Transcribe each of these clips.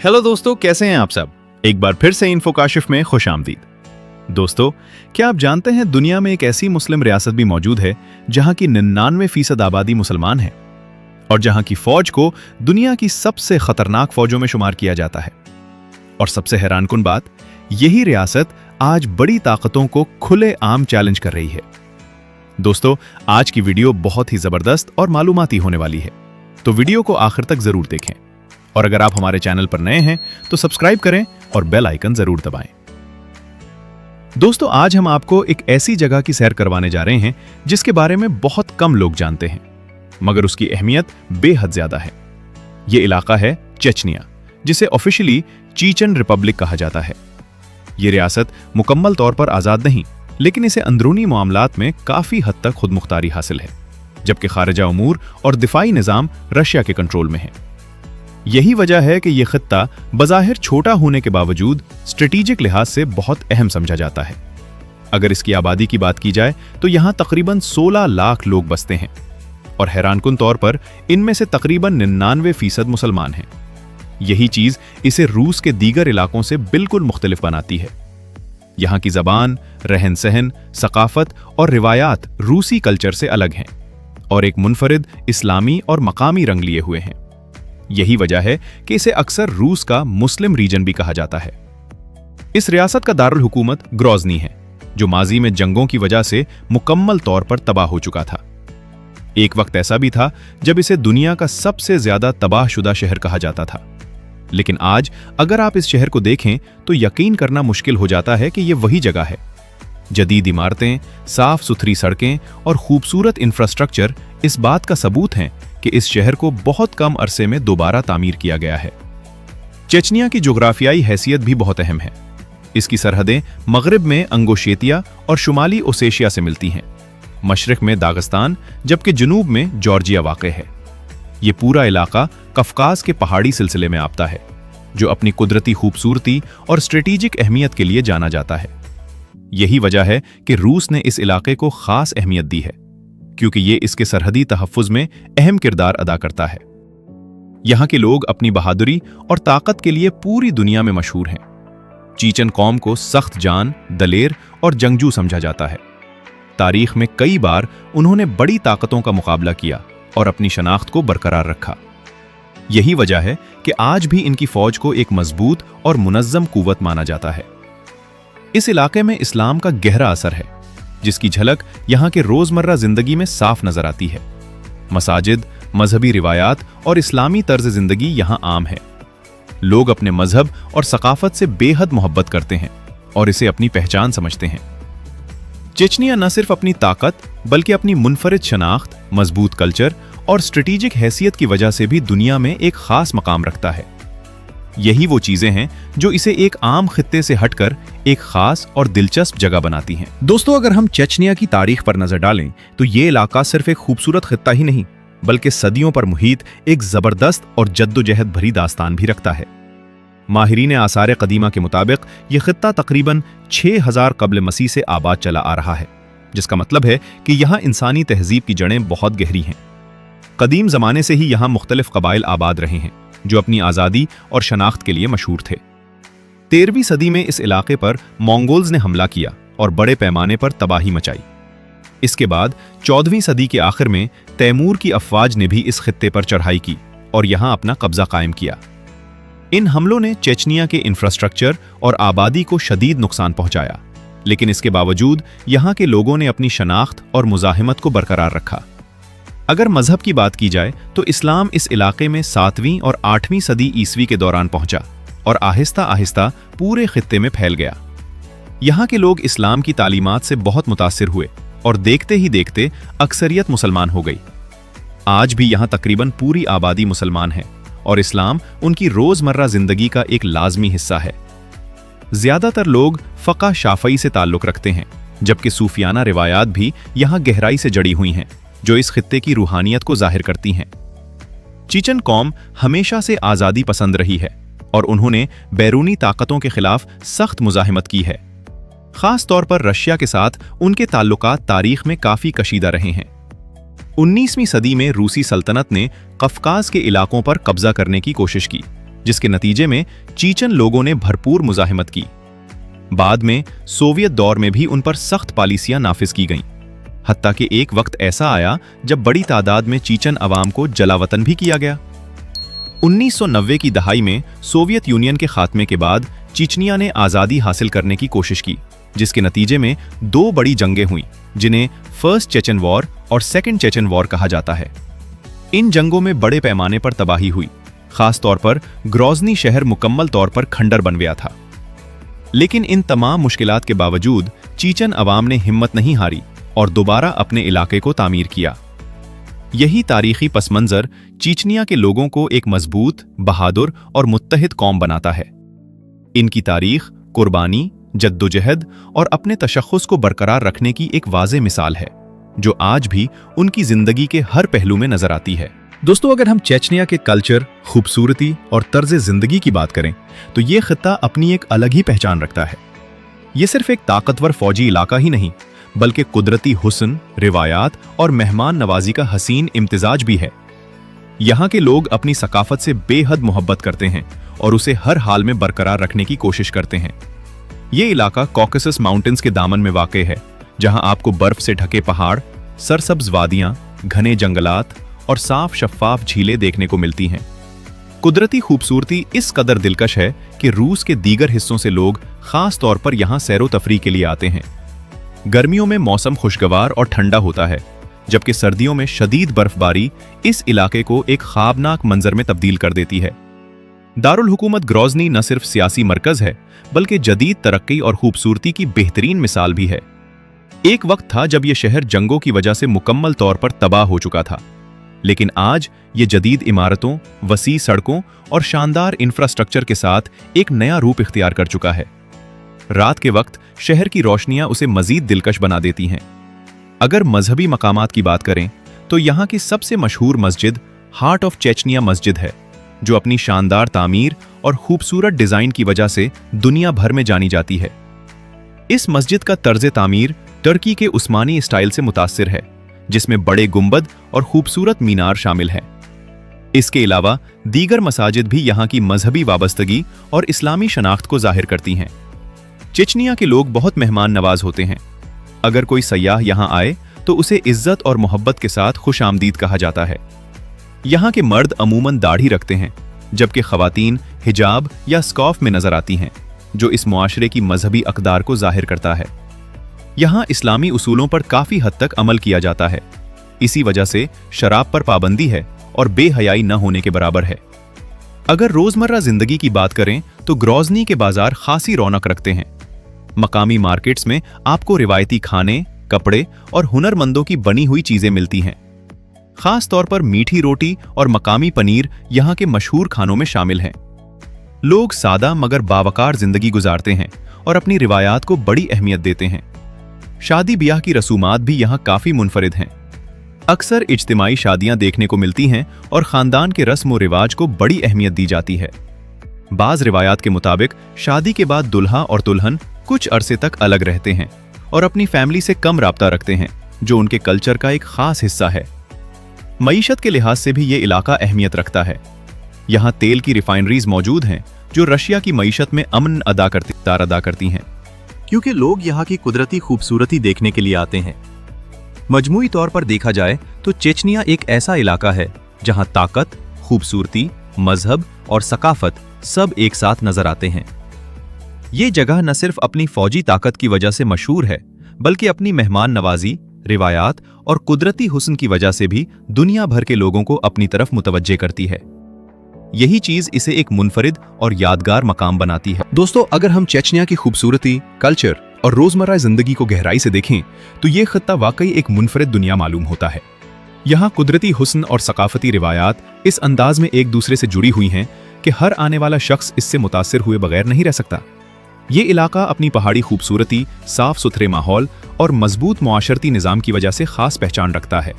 Hello दोस्तों, कैसे हैं आप सब। एक बार फिर से इन्फोकाशिफ में खुश आमदीद। दोस्तों, क्या आप जानते हैं दुनिया में एक ऐसी मुस्लिम रियासत भी मौजूद है जहां की 99% आबादी मुसलमान है और जहां की फौज को दुनिया की सबसे खतरनाक फौजों में शुमार किया जाता है। और सबसे हैरानकुन बात, यही रियासत आज बड़ी ताकतों को खुले आम चैलेंज कर रही है। दोस्तों, आज की वीडियो बहुत ही जबरदस्त और मालूमाती होने वाली है, तो वीडियो को आखिर तक जरूर देखें। और अगर आप हमारे चैनल पर नए हैं तो सब्सक्राइब करें और बेल आइकन जरूर दबाएं। दोस्तों, आज हम आपको एक ऐसी जगह की सैर करवाने जा रहे हैं जिसके बारे में बहुत कम लोग जानते हैं, मगर उसकी अहमियत बेहद ज्यादा है। यह इलाका है चेचनिया, जिसे ऑफिशियली चीचन रिपब्लिक कहा जाता है। यह रियासत मुकम्मल तौर पर आजाद नहीं, लेकिन इसे अंदरूनी मामलात में काफी हद तक खुद मुख्तारी हासिल है, जबकि खारिजा उमूर और दिफाई निजाम रशिया के कंट्रोल में है। यही वजह है कि यह खित्ता बज़ाहिर छोटा होने के बावजूद स्ट्रेटेजिक लिहाज से बहुत अहम समझा जाता है। अगर इसकी आबादी की बात की जाए तो यहां तकरीबन 16 लाख लोग बसते हैं और हैरानकुन तौर पर इनमें से तकरीबन 99% मुसलमान हैं। यही चीज इसे रूस के दीगर इलाकों से बिल्कुल मुख्तलिफ बनाती है। यहां की जबान, रहन सहन, सकाफत और रिवायात रूसी कल्चर से अलग हैं और एक मुनफरिद इस्लामी और मकामी रंग लिए हुए हैं। यही वजह है कि इसे अक्सर रूस का मुस्लिम रीजन भी कहा जाता है। इस रियासत का दारुल हुकूमत ग्रोजनी है, जो माजी में जंगों की वजह से मुकम्मल तौर पर तबाह हो चुका था। एक वक्त ऐसा भी था जब इसे दुनिया का सबसे ज्यादा तबाहशुदा शहर कहा जाता था। लेकिन आज अगर आप इस शहर को देखें तो यकीन करना मुश्किल हो जाता है कि यह वही जगह है। जदीद इमारतें, साफ सुथरी सड़कें और खूबसूरत इंफ्रास्ट्रक्चर इस बात का सबूत हैं कि इस शहर को बहुत कम अरसे में दोबारा तामीर किया गया है। चेचनिया की जोग्राफियाई हैसियत भी बहुत अहम है। इसकी सरहदें मगरिब में अंगोशेतिया और शुमाली ओसेशिया से मिलती हैं, मशरिक में दागिस्तान, जबकि जुनूब में जॉर्जिया वाक़ है। ये पूरा इलाका कफकाज के पहाड़ी सिलसिले में आता है, जो अपनी कुदरती खूबसूरती और स्ट्रेटेजिक अहमियत के लिए जाना जाता है। यही वजह है कि रूस ने इस इलाके को खास अहमियत दी है, क्योंकि ये इसके सरहदी तहफ़्फ़ुज़ में अहम किरदार अदा करता है। यहाँ के लोग अपनी बहादुरी और ताकत के लिए पूरी दुनिया में मशहूर हैं। चीचन कौम को सख्त जान, दलेर और जंगजू समझा जाता है। तारीख में कई बार उन्होंने बड़ी ताकतों का मुकाबला किया और अपनी शनाख्त को बरकरार रखा। यही वजह है कि आज भी इनकी फौज को एक मजबूत और मुनज़्ज़म कुव्वत माना जाता है। इस इलाके में इस्लाम का गहरा असर है, जिसकी झलक यहाँ के रोजमर्रा जिंदगी में साफ नजर आती है। मसाजिद, मजहबी रिवायात और इस्लामी तर्ज जिंदगी यहाँ आम है। लोग अपने मजहब और सकाफत से बेहद मोहब्बत करते हैं और इसे अपनी पहचान समझते हैं। चेचनिया न सिर्फ अपनी ताकत बल्कि अपनी मुनफरिद शनाख्त, मजबूत कल्चर और स्ट्रेटेजिक हैसियत की वजह से भी दुनिया में एक खास मकाम रखता है। यही वो चीजें हैं जो इसे एक आम खित्ते से हटकर एक खास और दिलचस्प जगह बनाती हैं। दोस्तों, अगर हम चेचनिया की तारीख पर नजर डालें तो ये इलाका सिर्फ एक खूबसूरत खित्ता ही नहीं, बल्कि सदियों पर मुहित एक जबरदस्त और जद्दोजहद भरी दास्तान भी रखता है। माहिरीन आसार कदीमा के मुताबिक यह खित्ता तकरीबन 6000 कब्ल मसीह से आबाद चला आ रहा है, जिसका मतलब है कि यहाँ इंसानी तहजीब की जड़ें बहुत गहरी हैं। कदीम जमाने से ही यहाँ मुख्तलिफ कबाइल आबाद रहे हैं, जो अपनी आज़ादी और शनाख्त के लिए मशहूर थे। 13वीं सदी में इस इलाके पर मंगोल्स ने हमला किया और बड़े पैमाने पर तबाही मचाई। इसके बाद 14वीं सदी के आखिर में तैमूर की अफवाज ने भी इस खित्ते पर चढ़ाई की और यहाँ अपना कब्जा कायम किया। इन हमलों ने चेचनिया के इंफ्रास्ट्रक्चर और आबादी को शदीद नुकसान पहुंचाया, लेकिन इसके बावजूद यहाँ के लोगों ने अपनी शनाख्त और मुजाहिमत को बरकरार रखा। अगर मजहब की बात की जाए तो इस्लाम इस इलाके में 7वीं और 8वीं सदी ईसवी के दौरान पहुंचा और आहिस्ता आहिस्ता पूरे खित्ते में फैल गया। यहाँ के लोग इस्लाम की तालीमात से बहुत मुतासिर हुए और देखते ही देखते अक्सरियत मुसलमान हो गई। आज भी यहाँ तकरीबन पूरी आबादी मुसलमान है और इस्लाम उनकी रोजमर्रा जिंदगी का एक लाजमी हिस्सा है। ज्यादातर लोग फ़क़ह शाफ़ई से ताल्लुक़ रखते हैं, जबकि सूफियाना रिवायात भी यहाँ गहराई से जड़ी हुई हैं, जो इस खित्ते की रूहानियत को जाहिर करती हैं। चीचन कौम हमेशा से आज़ादी पसंद रही है और उन्होंने बैरूनी ताकतों के खिलाफ सख्त मुजाहिमत की है। खास तौर पर रशिया के साथ उनके ताल्लुकात तारीख में काफ़ी कशीदा रहे हैं। 19वीं सदी में रूसी सल्तनत ने कफकाज के इलाकों पर कब्जा करने की कोशिश की, जिसके नतीजे में चीचन लोगों ने भरपूर मुजाहिमत की। बाद में सोवियत दौर में भी उन पर सख्त पॉलिसियां नाफिज की गईं। हत्ता कि एक वक्त ऐसा आया जब बड़ी तादाद में चीचन अवाम को जलावतन भी किया गया। 1990 की दहाई में सोवियत यूनियन के खात्मे के बाद चीचनिया ने आज़ादी हासिल करने की कोशिश की, जिसके नतीजे में 2 बड़ी जंगें हुईं, जिन्हें फर्स्ट चेचन वॉर और सेकंड चेचन वॉर कहा जाता है। इन जंगों में बड़े पैमाने पर तबाही हुई, खास तौर पर ग्रोजनी शहर मुकम्मल तौर पर खंडर बन गया था। लेकिन इन तमाम मुश्किलात के बावजूद चीचन अवाम ने हिम्मत नहीं हारी और दोबारा अपने इलाके को तामीर किया। यही तारीखी पसमंजर चीचनिया के लोगों को एक मजबूत, बहादुर और मुत्तहिद कौम बनाता है। इनकी तारीख कुर्बानी, जद्दोजहद और अपने तशख्खुस को बरकरार रखने की एक वाज़ेह मिसाल है, जो आज भी उनकी जिंदगी के हर पहलू में नजर आती है। दोस्तों, अगर हम चेचनिया के कल्चर, खूबसूरती और तर्ज जिंदगी की बात करें तो ये खित्ता अपनी एक अलग ही पहचान रखता है। ये सिर्फ एक ताकतवर फौजी इलाका ही नहीं, बल्कि कुदरती हुस्न, रिवायात और मेहमान नवाजी का हसीन इम्तिजाज भी है। यहाँ के लोग अपनी सकाफत से बेहद मोहब्बत करते हैं और उसे हर हाल में बरकरार रखने की कोशिश करते हैं। ये इलाका कॉकेसस माउंटेन्स के दामन में वाक़ है, जहाँ आपको बर्फ से ढके पहाड़, सरसब्ज वादियाँ, घने जंगलात और साफ शफ्फाफ झीलें देखने को मिलती हैं। कुदरती खूबसूरती इस कदर दिलकश है कि रूस के दीगर हिस्सों से लोग खास तौर पर यहाँ सैरो तफरी के लिए आते हैं। गर्मियों में मौसम खुशगवार और ठंडा होता है, जबकि सर्दियों में शदीद बर्फबारी इस इलाके को एक ख्वाबनाक मंजर में तब्दील कर देती है। दारुल हुकूमत ग्रोजनी न सिर्फ सियासी मरकज है, बल्कि जदीद तरक्की और खूबसूरती की बेहतरीन मिसाल भी है। एक वक्त था जब यह शहर जंगों की वजह से मुकम्मल तौर पर तबाह हो चुका था, लेकिन आज ये जदीद इमारतों, वसी सड़कों और शानदार इंफ्रास्ट्रक्चर के साथ एक नया रूप इख्तियार कर चुका है। रात के वक्त शहर की रोशनियां उसे मजीद दिलकश बना देती हैं। अगर मजहबी मकामात की बात करें तो यहाँ की सबसे मशहूर मस्जिद हार्ट ऑफ चेचनिया मस्जिद है, जो अपनी शानदार तामीर और खूबसूरत डिजाइन की वजह से दुनिया भर में जानी जाती है। इस मस्जिद का तर्ज तामीर टर्की के उस्मानी स्टाइल से मुतासिर है, जिसमें बड़े गुंबद और खूबसूरत मीनार शामिल हैं। इसके अलावा दीगर मसाजिद भी यहाँ की मजहबी वाबस्तगी और इस्लामी शनाख्त को जाहिर करती हैं। चेचनिया के लोग बहुत मेहमान नवाज होते हैं। अगर कोई सयाह यहाँ आए तो उसे इज्जत और मोहब्बत के साथ खुश आमदीद कहा जाता है। यहाँ के मर्द अमूमन दाढ़ी रखते हैं, जबकि खवातीन हिजाब या स्कार्फ में नजर आती हैं, जो इस मुआशरे की मजहबी अक़दार को जाहिर करता है। यहाँ इस्लामी उसूलों पर काफ़ी हद तक अमल किया जाता है। इसी वजह से शराब पर पाबंदी है और बेहयाई न होने के बराबर है। अगर रोज़मर्रा ज़िंदगी की बात करें तो ग्रोजनी के बाजार खासी रौनक रखते हैं। मकामी मार्केट्स में आपको रिवायती खाने, कपड़े और हुनरमंदों की बनी हुई चीज़ें मिलती हैं। खास तौर पर मीठी रोटी और मकामी पनीर यहाँ के मशहूर खानों में शामिल हैं। लोग सादा मगर बावकार ज़िंदगी गुजारते हैं और अपनी रिवायात को बड़ी अहमियत देते हैं। शादी ब्याह की रसूमात भी यहाँ काफ़ी मुनफरिद हैं। अक्सर इज्तिमाई शादियाँ देखने को मिलती हैं और ख़ानदान के रस्म व रिवाज को बड़ी अहमियत दी जाती है। बाज़ रिवायात के मुताबिक शादी के बाद दुल्हा और दुल्हन कुछ अरसे तक अलग रहते हैं और अपनी फैमिली से कम राब्ता रखते हैं, जो उनके कल्चर का एक ख़ास हिस्सा है। मईशत के लिहाज से भी ये इलाका अहमियत रखता है। यहाँ तेल की रिफाइनरीज मौजूद हैं, जो रशिया की मईशत में अमन अदा करती हैं, क्योंकि लोग यहाँ की कुदरती खूबसूरती देखने के लिए आते हैं। मजमूई तौर पर देखा जाए तो चेचनिया एक ऐसा इलाका है जहाँ ताकत, खूबसूरती, मजहब और सकाफत सब एक साथ नजर आते हैं। ये जगह न सिर्फ अपनी फौजी ताकत की वजह से मशहूर है, बल्कि अपनी मेहमान नवाजी, रिवायात और कुदरती हुस्न की वजह से भी दुनिया भर के लोगों को अपनी तरफ मुतवज्जे करती है। यही चीज इसे एक मुनफरिद और यादगार मकाम बनाती है। दोस्तों, अगर हम चेचनिया की खूबसूरती, कल्चर और रोजमर्रा जिंदगी को गहराई से देखें तो ये खित्ता वाकई एक मुनफरिद दुनिया मालूम होता है। यहाँ कुदरती हुस्न और सकाफती रिवायात इस अंदाज में एक दूसरे से जुड़ी हुई हैं कि हर आने वाला शख्स इससे मुतासिर हुए बगैर नहीं रह सकता। ये इलाका अपनी पहाड़ी खूबसूरती, साफ सुथरे माहौल और मजबूत मुआशरती निज़ाम की वजह से खास पहचान रखता है।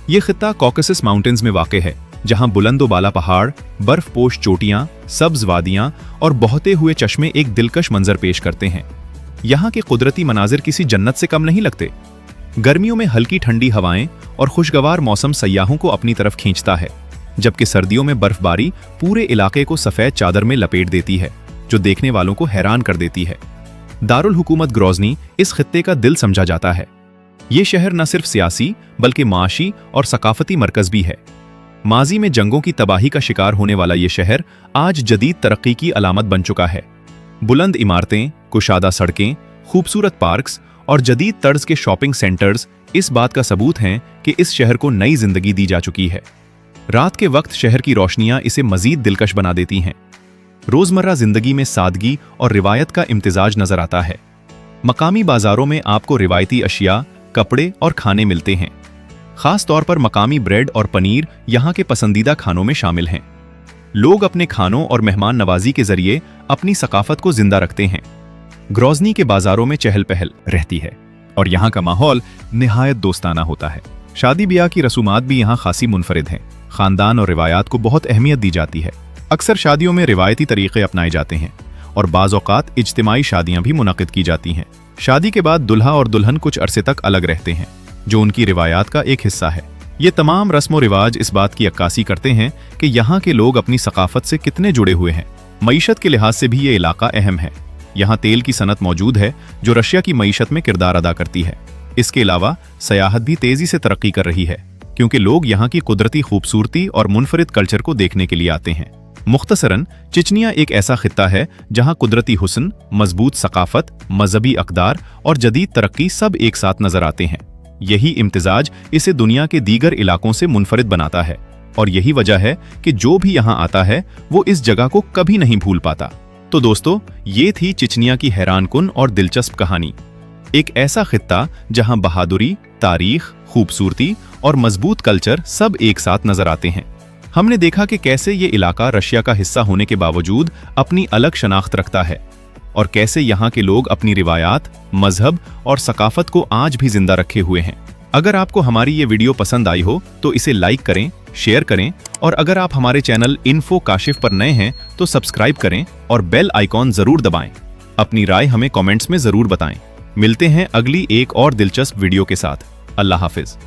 ये खित्ता कॉकेसस माउंटेन्स में वाक़ है, जहाँ बुलंदो बाला पहाड़, बर्फपोश चोटियाँ, सब्ज वादियाँ और बहते हुए चश्मे एक दिलकश मंजर पेश करते हैं। यहाँ के कुदरती मनाजिर किसी जन्नत से कम नहीं लगते। गर्मियों में हल्की ठंडी हवाएं और खुशगवार मौसम सयाहों को अपनी तरफ खींचता है, जबकि सर्दियों में बर्फबारी पूरे इलाके को सफेद चादर में लपेट देती है, जो देखने वालों को हैरान कर देती है। दारुल हुकूमत ग्रोजनी इस खित्ते का दिल समझा जाता है। ये शहर न सिर्फ सियासी बल्कि माशी और सकाफती मरकज भी है। माजी में जंगों की तबाही का शिकार होने वाला ये शहर आज जदीद तरक्की की अलामत बन चुका है। बुलंद इमारतें, कुशादा सड़कें, खूबसूरत पार्क्स और जदीद तर्ज के शॉपिंग सेंटर्स इस बात का सबूत हैं कि इस शहर को नई जिंदगी दी जा चुकी है। रात के वक्त शहर की रोशनियां इसे मजीद दिलकश बना देती हैं। रोजमर्रा जिंदगी में सादगी और रिवायत का इम्तिजाज नजर आता है। मकामी बाजारों में आपको रिवायती अशिया, कपड़े और खाने मिलते हैं। खास तौर पर मकामी ब्रेड और पनीर यहाँ के पसंदीदा खानों में शामिल हैं। लोग अपने खानों और मेहमान नवाजी के जरिए अपनी सकाफत को जिंदा रखते हैं। ग्रोजनी के बाजारों में चहल पहल रहती है और यहाँ का माहौल निहायत दोस्ताना होता है। शादी ब्याह की रसूमात भी यहाँ खासी मुनफरिद हैं। खानदान और रिवायात को बहुत अहमियत दी जाती है। अक्सर शादियों में रिवायती तरीके अपनाए जाते हैं और बाज़ औक़ात इज्तिमाई शादियां भी मुनक़िद की जाती हैं। शादी के बाद दुल्हा और दुल्हन कुछ अरसे तक अलग रहते हैं, जो उनकी रिवायात का एक हिस्सा है। ये तमाम रस्म व रिवाज इस बात की अक्कासी करते हैं कि यहाँ के लोग अपनी सकाफत से कितने जुड़े हुए हैं। मईशत के लिहाज से भी ये इलाका अहम है। यहाँ तेल की सनत मौजूद है, जो रशिया की मईशत में किरदार अदा करती है। इसके अलावा सयाहत भी तेजी से तरक्की कर रही है, क्योंकि लोग यहाँ की कुदरती खूबसूरती और मुनफरिद कल्चर को देखने के लिए आते हैं। मुख्तसरन, चेचनिया एक ऐसा खित्ता है जहाँ कुदरती हुस्न, मजबूत सकाफत, मजहबी अक़दार और जदीद तरक्की सब एक साथ नजर आते हैं। यही इम्तिजाज इसे दुनिया के दीगर इलाकों से मुनफरिद बनाता है और यही वजह है कि जो भी यहाँ आता है वो इस जगह को कभी नहीं भूल पाता। तो दोस्तों, ये थी चेचनिया की हैरानकुन और दिलचस्प कहानी। एक ऐसा खित्ता जहाँ बहादुरी, तारीख, खूबसूरती और मजबूत कल्चर सब एक साथ नजर आते हैं। हमने देखा कि कैसे ये इलाका रशिया का हिस्सा होने के बावजूद अपनी अलग शनाख्त रखता है और कैसे यहाँ के लोग अपनी रिवायात, मजहब और सकाफत को आज भी जिंदा रखे हुए हैं। अगर आपको हमारी ये वीडियो पसंद आई हो तो इसे लाइक करें, शेयर करें और अगर आप हमारे चैनल इन्फो काशिफ पर नए हैं तो सब्सक्राइब करें और बेल आइकॉन जरूर दबाएं। अपनी राय हमें कमेंट्स में जरूर बताएं। मिलते हैं अगली एक और दिलचस्प वीडियो के साथ। अल्लाह हाफिज।